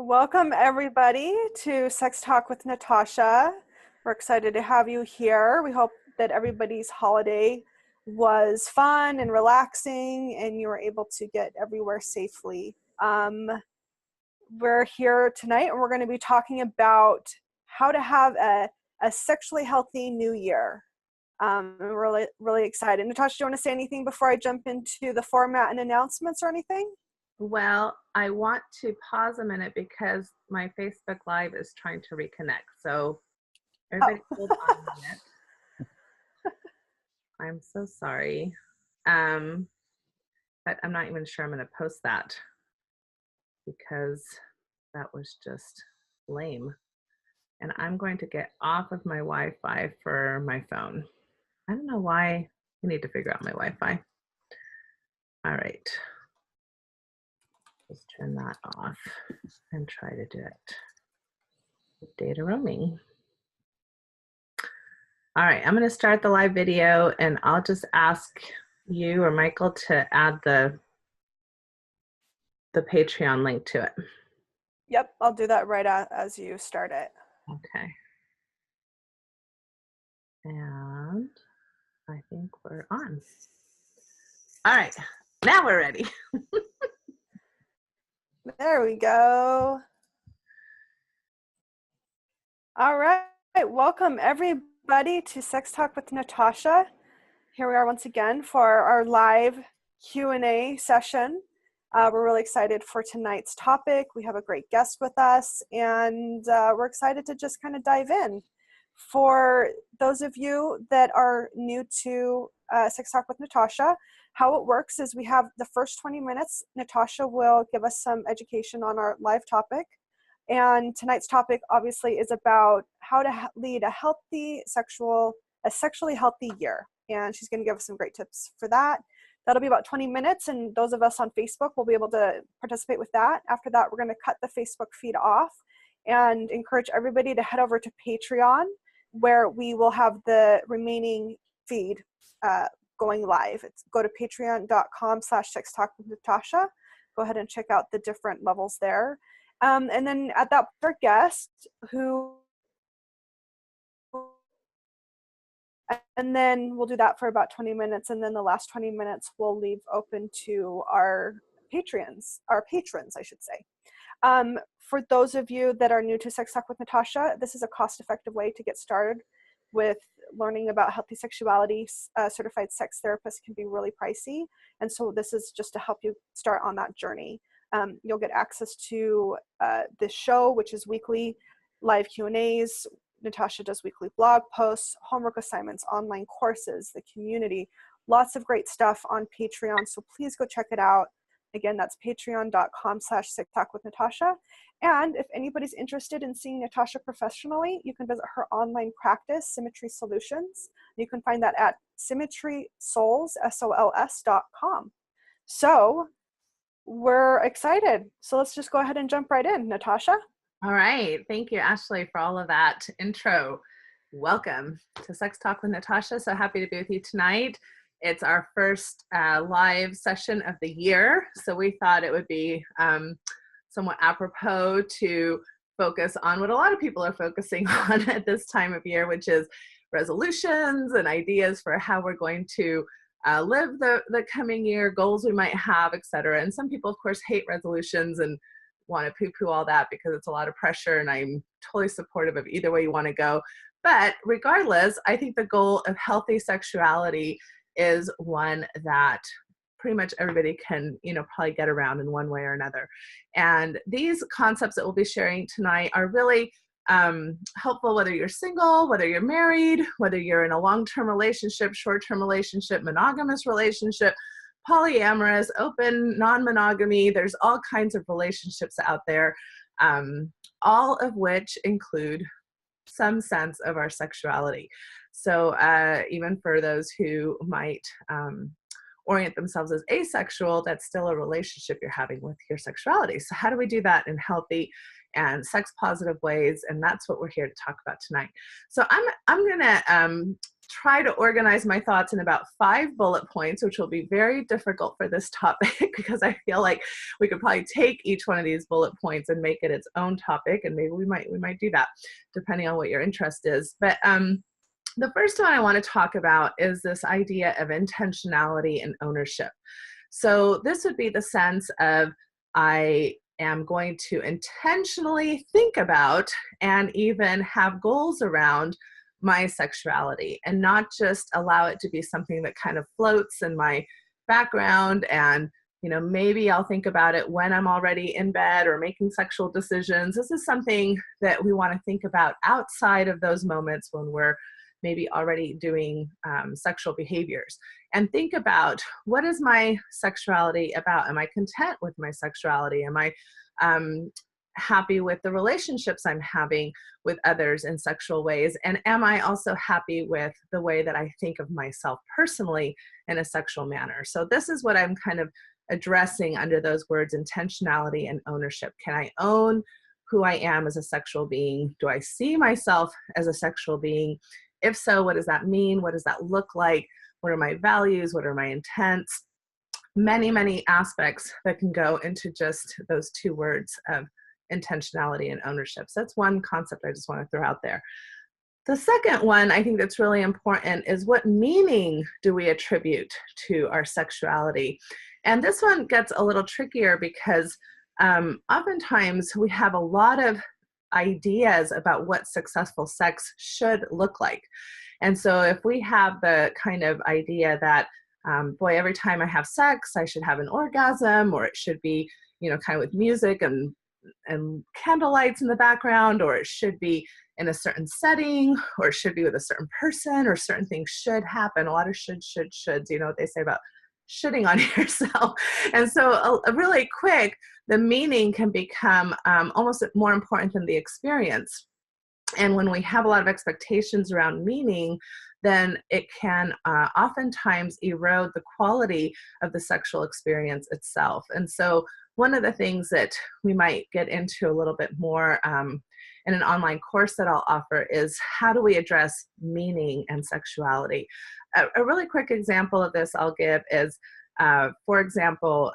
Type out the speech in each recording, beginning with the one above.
Welcome everybody to Sex Talk with Natasha. We're excited to have you here. We hope that everybody's holiday was fun and relaxing and you were able to get everywhere safely. We're here tonight and we're going to be talking about how to have a sexually healthy new year. We're really excited. Natasha, do you want to say anything before I jump into the format and announcements or anything? Well, I want to pause a minute because my Facebook Live is trying to reconnect. So everybody hold on a minute. I'm so sorry. But I'm not even sure I'm going to post that because that was just lame. And I'm going to get off of my Wi-Fi for my phone. I don't know why. I need to figure out my Wi-Fi. All right. Just turn that off and try to do it. Data roaming. All right, I'm going to start the live video and I'll just ask you or Michael to add the Patreon link to it. Yep, I'll do that right as you start it. Okay. And I think we're on. All right, now we're ready. There we go. All right, welcome everybody to Sex Talk with Natasha. Here we are once again for our live Q&A session. We're really excited for tonight's topic. We have a great guest with us and we're excited to just kind of dive in. For those of you that are new to Sex Talk with Natasha, how it works is we have the first 20 minutes. Natasha will give us some education on our live topic. And tonight's topic obviously is about how to lead a sexually healthy year. And she's going to give us some great tips for that. That'll be about 20 minutes. And those of us on Facebook will be able to participate with that. After that, we're going to cut the Facebook feed off and encourage everybody to head over to Patreon, where we will have the remaining feed going live. Go to patreon.com/sextalkwithnatasha. Go ahead and check out the different levels there. And then at that our guest and then we'll do that for about 20 minutes. And then the last 20 minutes we'll leave open to our patrons, I should say. For those of you that are new to Sex Talk with Natasha, this is a cost-effective way to get started with learning about healthy sexuality. Certified sex therapists can be really pricey. And so this is just to help you start on that journey. You'll get access to this show, which is weekly live Q&As. Natasha does weekly blog posts, homework assignments, online courses, the community, lots of great stuff on Patreon. So please go check it out. Again, that's patreon.com/sextalkwithnatasha. And if anybody's interested in seeing Natasha professionally, you can visit her online practice, Symmetry Solutions. You can find that at symmetrysols.com. So we're excited. So let's just go ahead and jump right in. Natasha? All right. Thank you, Ashley, for all of that intro. Welcome to Sex Talk with Natasha. So happy to be with you tonight. It's our first live session of the year. So we thought it would be somewhat apropos to focus on what a lot of people are focusing on at this time of year, which is resolutions and ideas for how we're going to live the coming year, goals we might have, etc. And some people, of course, hate resolutions and want to poo-poo all that because it's a lot of pressure, and I'm totally supportive of either way you want to go. But regardless, I think the goal of healthy sexuality is one that pretty much everybody can, probably get around in one way or another. And these concepts that we'll be sharing tonight are really helpful whether you're single, whether you're married, whether you're in a long-term relationship, short-term relationship, monogamous relationship, polyamorous, open, non-monogamy. There's all kinds of relationships out there, all of which include some sense of our sexuality. So even for those who might orient themselves as asexual, that's still a relationship you're having with your sexuality. So how do we do that in healthy and sex positive ways? And that's what we're here to talk about tonight. So I'm gonna try to organize my thoughts in about 5 bullet points, which will be very difficult for this topic because I feel like we could probably take each one of these bullet points and make it its own topic, and maybe we might do that depending on what your interest is. But the first one I want to talk about is this idea of intentionality and ownership. So this would be the sense of I am going to intentionally think about and even have goals around my sexuality, and not just allow it to be something that kind of floats in my background. And maybe I'll think about it when I'm already in bed or making sexual decisions. This is something that we want to think about outside of those moments when we're maybe already doing sexual behaviors, and think about, what is my sexuality about? Am I content with my sexuality? Am I happy with the relationships I'm having with others in sexual ways? And am I also happy with the way that I think of myself personally in a sexual manner? So this is what I'm kind of addressing under those words, intentionality and ownership. Can I own who I am as a sexual being? Do I see myself as a sexual being? If so, what does that mean? What does that look like? What are my values? What are my intents? Many, many aspects that can go into just those 2 words of intentionality and ownership. So that's one concept I just want to throw out there. The second one I think that's really important is, what meaning do we attribute to our sexuality? And this one gets a little trickier because oftentimes we have a lot of ideas about what successful sex should look like. And so if we have the kind of idea that, boy, every time I have sex, I should have an orgasm, or it should be, kind of with music and candle lights in the background, or it should be in a certain setting, or it should be with a certain person, or certain things should happen. A lot of shoulds. You know what they say about shitting on yourself. And so a really quick, the meaning can become almost more important than the experience. And when we have a lot of expectations around meaning, then it can oftentimes erode the quality of the sexual experience itself. And so one of the things that we might get into a little bit more in an online course that I'll offer is, how do we address meaning and sexuality? A really quick example of this I'll give is, for example,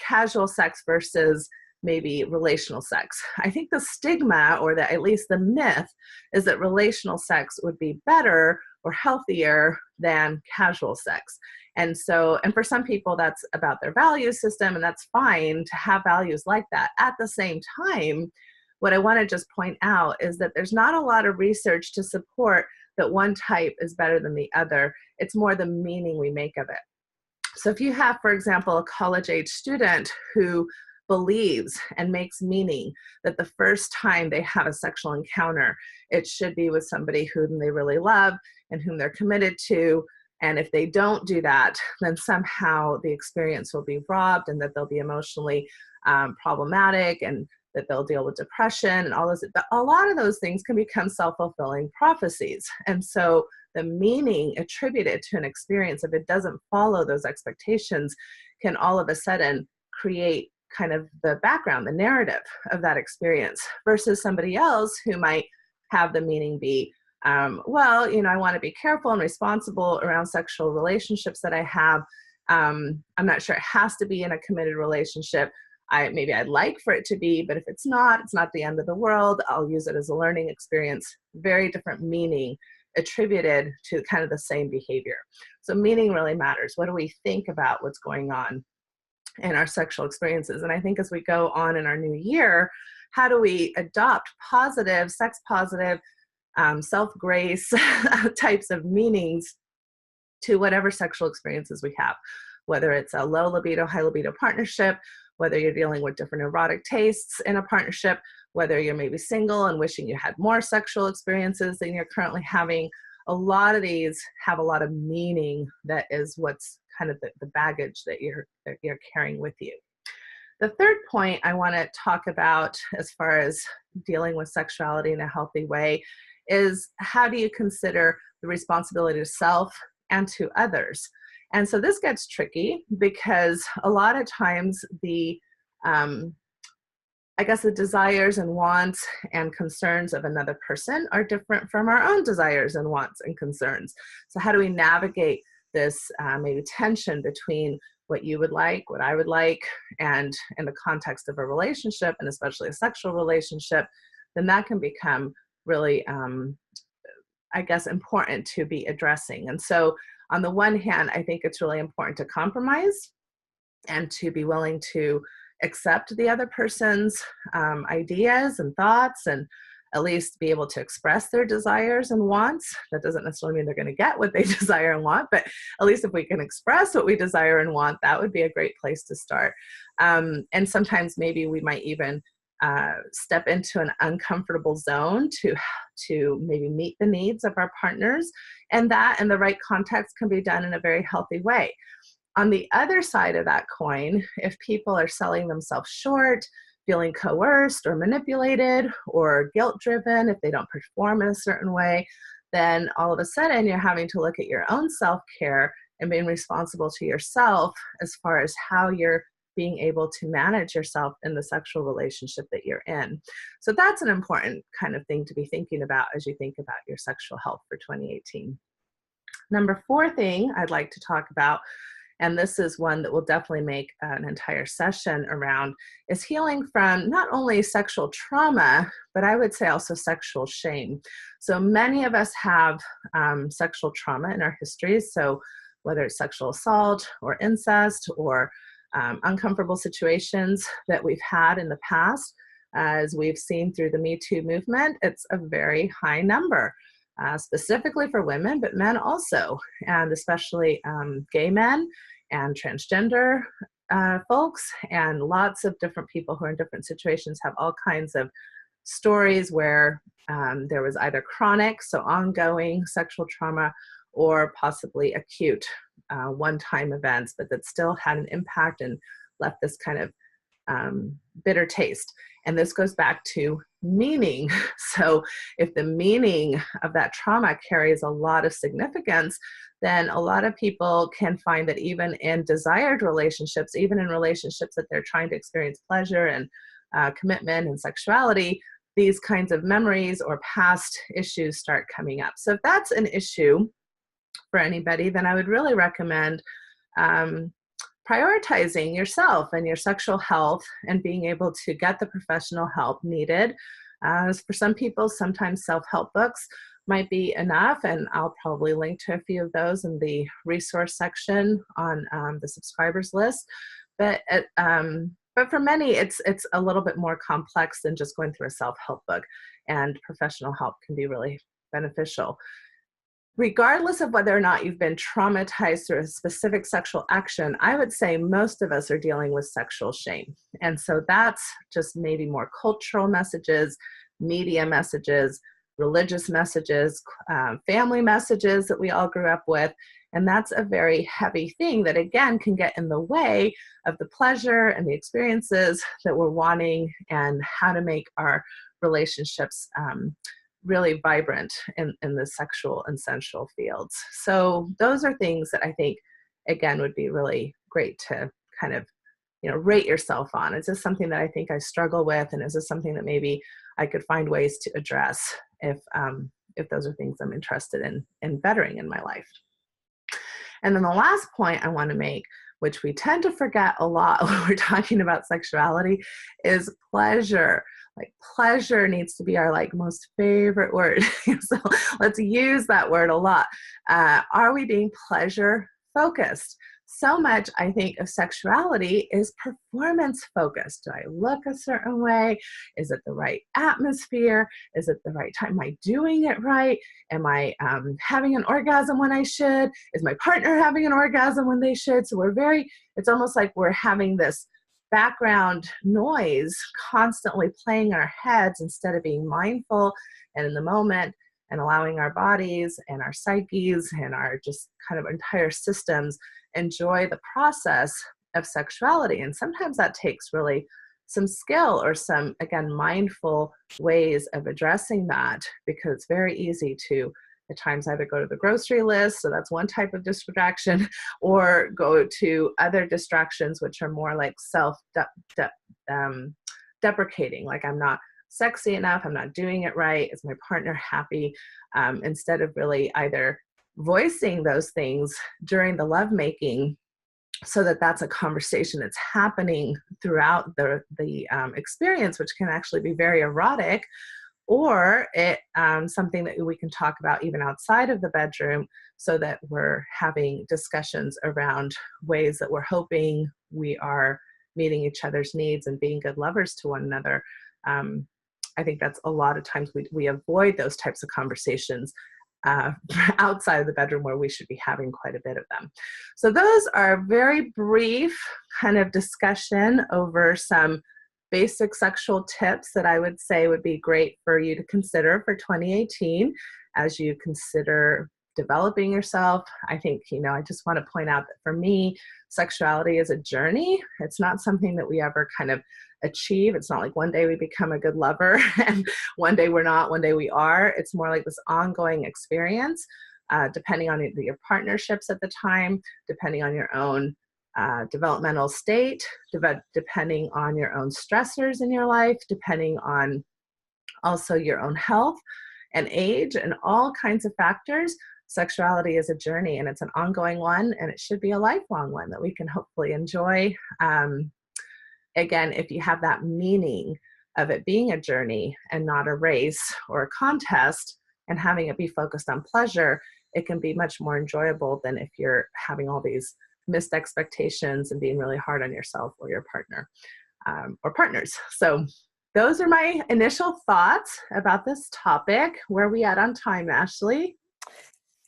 casual sex versus maybe relational sex. I think the stigma, or at least the myth, is that relational sex would be better or healthier than casual sex. And for some people, that's about their value system, and that's fine to have values like that. At the same time, what I want to just point out is that there's not a lot of research to support that one type is better than the other. It's more the meaning we make of it. So if you have, for example, a college-age student who believes and makes meaning that the first time they have a sexual encounter, it should be with somebody whom they really love and whom they're committed to, and if they don't do that, then somehow the experience will be robbed, and that they'll be emotionally problematic, and that they'll deal with depression and all those. A lot of those things can become self-fulfilling prophecies. And so the meaning attributed to an experience, if it doesn't follow those expectations, can all of a sudden create kind of the background, the narrative of that experience, versus somebody else who might have the meaning be, well, I want to be careful and responsible around sexual relationships that I have. I'm not sure it has to be in a committed relationship. Maybe I'd like for it to be, but if it's not the end of the world. I'll use it as a learning experience. Very different meaning attributed to kind of the same behavior. So meaning really matters. What do we think about what's going on in our sexual experiences? And I think as we go on in our new year, how do we adopt positive, sex positive, self-grace types of meanings to whatever sexual experiences we have, whether it's a low libido, high libido partnership, whether you're dealing with different erotic tastes in a partnership, whether you're maybe single and wishing you had more sexual experiences than you're currently having. A lot of these have a lot of meaning that is what's kind of the baggage that you're carrying with you. The third point I want to talk about as far as dealing with sexuality in a healthy way is, how do you consider the responsibility to self and to others? And so this gets tricky because a lot of times the I guess the desires and wants and concerns of another person are different from our own desires and wants and concerns. So how do we navigate this maybe tension between what you would like, what I would like, and in the context of a relationship, and especially a sexual relationship, then that can become really, I guess, important to be addressing. And so on the one hand, I think it's really important to compromise and to be willing to accept the other person's ideas and thoughts, and at least be able to express their desires and wants. That doesn't necessarily mean they're going to get what they desire and want, but at least if we can express what we desire and want, that would be a great place to start. And sometimes maybe we might even step into an uncomfortable zone to maybe meet the needs of our partners, and that in the right context can be done in a very healthy way. On the other side of that coin, if people are selling themselves short, feeling coerced or manipulated or guilt-driven if they don't perform in a certain way, then all of a sudden you're having to look at your own self-care and being responsible to yourself as far as how you're being able to manage yourself in the sexual relationship that you're in. So that's an important kind of thing to be thinking about as you think about your sexual health for 2018. Number 4 thing I'd like to talk about, and this is one that we'll definitely make an entire session around, is healing from not only sexual trauma, but I would say also sexual shame. So many of us have sexual trauma in our histories. So whether it's sexual assault or incest or uncomfortable situations that we've had in the past, as we've seen through the Me Too movement, it's a very high number. Specifically for women, but men also, and especially gay men and transgender folks, and lots of different people who are in different situations have all kinds of stories where there was either chronic, so ongoing sexual trauma, or possibly acute one-time events, but that still had an impact and left this kind of bitter taste. And this goes back to meaning. So if the meaning of that trauma carries a lot of significance, then a lot of people can find that even in desired relationships, even in relationships that they're trying to experience pleasure and commitment and sexuality, these kinds of memories or past issues start coming up. So if that's an issue for anybody, then I would really recommend prioritizing yourself and your sexual health and being able to get the professional help needed. For some people, sometimes self-help books might be enough, and I'll probably link to a few of those in the resource section on the subscribers list. But for many, it's a little bit more complex than just going through a self-help book, and professional help can be really beneficial. Regardless of whether or not you've been traumatized through a specific sexual action, I would say most of us are dealing with sexual shame. And so that's just maybe more cultural messages, media messages, religious messages, family messages that we all grew up with. And that's a very heavy thing that, again, can get in the way of the pleasure and the experiences that we're wanting and how to make our relationships really vibrant in the sexual and sensual fields. So those are things that I think, again, would be really great to kind of, rate yourself on. Is this something that I think I struggle with? And is this something that maybe I could find ways to address if those are things I'm interested in bettering in my life? And then the last point I want to make, which we tend to forget a lot when we're talking about sexuality, is pleasure. Like, pleasure needs to be our most favorite word. So let's use that word a lot. Are we being pleasure focused? So much, I think, of sexuality is performance focused. Do I look a certain way? Is it the right atmosphere? Is it the right time? Am I doing it right? Am I having an orgasm when I should? Is my partner having an orgasm when they should? So it's almost like we're having this background noise constantly playing in our heads instead of being mindful and in the moment and allowing our bodies and our psyches and our just kind of entire systems enjoy the process of sexuality. And sometimes that takes really some skill or some, again, mindful ways of addressing that, because it's very easy to at times either go to the grocery list, so that's one type of distraction, or go to other distractions which are more like deprecating, like I'm not sexy enough, I'm not doing it right, is my partner happy? Instead of really either voicing those things during the lovemaking, so that that's a conversation that's happening throughout the experience, which can actually be very erotic, or it something that we can talk about even outside of the bedroom, so that we're having discussions around ways that we're hoping we are meeting each other's needs and being good lovers to one another. I think that's a lot of times we avoid those types of conversations outside of the bedroom, where we should be having quite a bit of them. So those are very brief kind of discussion over some basic sexual tips that I would say would be great for you to consider for 2018 as you consider developing yourself. I think, I just want to point out that for me, sexuality is a journey. It's not something that we ever kind of achieve. It's not like one day we become a good lover and one day we're not, one day we are. It's more like this ongoing experience, depending on your partnerships at the time, depending on your own developmental state, depending on your own stressors in your life, depending on also your own health and age and all kinds of factors. Sexuality is a journey, and it's an ongoing one, and it should be a lifelong one that we can hopefully enjoy. Again, if you have that meaning of it being a journey and not a race or a contest, and having it be focused on pleasure, it can be much more enjoyable than if you're having all these missed expectations and being really hard on yourself or your partner or partners. So those are my initial thoughts about this topic. Where are we at on time, Ashley?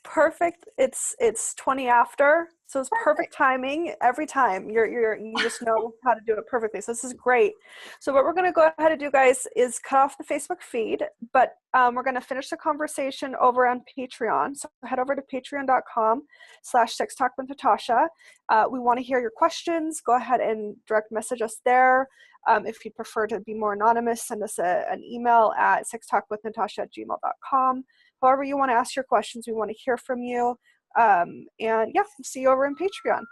Perfect. It's 20 after, so it's perfect timing every time. You just know how to do it perfectly. So this is great. So what we're going to go ahead and do, guys, is cut off the Facebook feed, but we're going to finish the conversation over on Patreon. So head over to patreon.com/Sex Talk with Natasha. We want to hear your questions. Go ahead and direct message us there. If you prefer to be more anonymous, send us an email at sextalkwithnatasha@gmail.com. However you want to ask your questions, we want to hear from you. And yeah, we'll see you over in Patreon.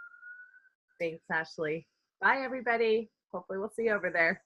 Thanks, Ashley. Bye, everybody. Hopefully we'll see you over there.